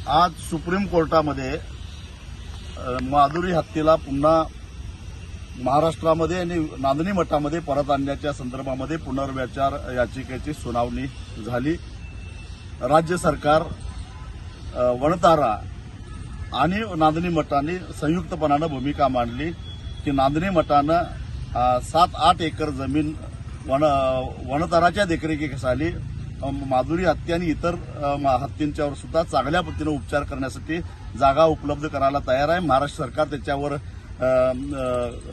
आज सुप्रीम कोर्टामध्ये माधुरी हत्येला पुन्हा महाराष्ट्रामध्ये आणि नांदणी मठामध्ये परत आणण्याच्या संदर्भामध्ये पुनर्विचार याचिकेची सुनावणी झाली। राज्य सरकार, वणतारा आणि नांदणी मठाने संयुक्तपणाने भूमिका मांडली की नांदणी मठानं 7-8 एकर जमीन वणताराच्या देखरेखीखाली माधुरी हत्या आणि इतर हत्यांच्यावर सुद्धा चांगल्या पद्धतीने उपचार करण्यासाठी जागा उपलब्ध करायला तयार आहे। महाराष्ट्र सरकार त्याच्यावर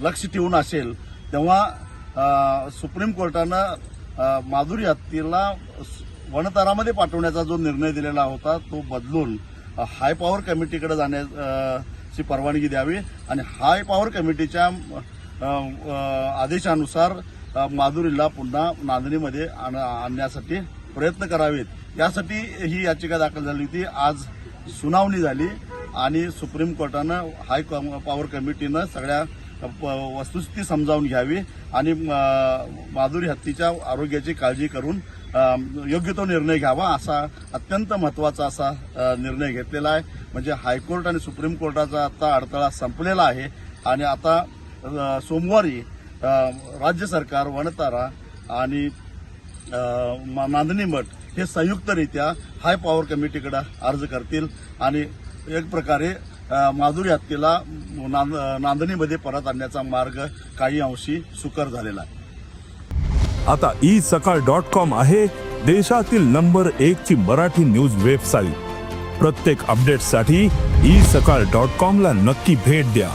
लक्ष ठेवून असेल तेव्हा सुप्रीम कोर्टानं माधुरी हत्येला वणतारामध्ये पाठवण्याचा जो निर्णय दिलेला होता तो बदलून हाय पॉवर कमिटीकडे जाण्याची परवानगी द्यावी आणि हाय पॉवर कमिटीच्या आदेशानुसार माधुरीला पुन्हा नांदणीमध्ये आणण्यासाठी प्रयत्न करावेत। यासाठी ही याचिका दाखल झाली होती। आज सुनावणी झाली आणि सुप्रीम कोर्टानं हाय पॉवर कमिटीनं सगळ्या वस्तुस्थिती समजावून घ्यावी आणि माधुरी हत्येच्या आरोग्याची काळजी करून योग्य तो निर्णय घ्यावा असा अत्यंत महत्त्वाचा असा निर्णय घेतलेला आहे। म्हणजे हायकोर्ट आणि सुप्रीम कोर्टाचा आता अडथळा संपलेला आहे आणि आता सोमवारी राज्य सरकार, वणतारा आणि नांदणी मठ हे संयुक्तरित्या हाय पॉवर कमिटीकडे अर्ज करतील आणि एक प्रकारे माधुरी हत्येला नांदणीमध्ये परत आणण्याचा मार्ग काही अंशी सुकर झालेला आहे। आता isakal.com आहे देशातील नंबर 1 ची मराठी न्यूज वेबसाईट। प्रत्येक अपडेटसाठी isakal.com ला नक्की भेट द्या।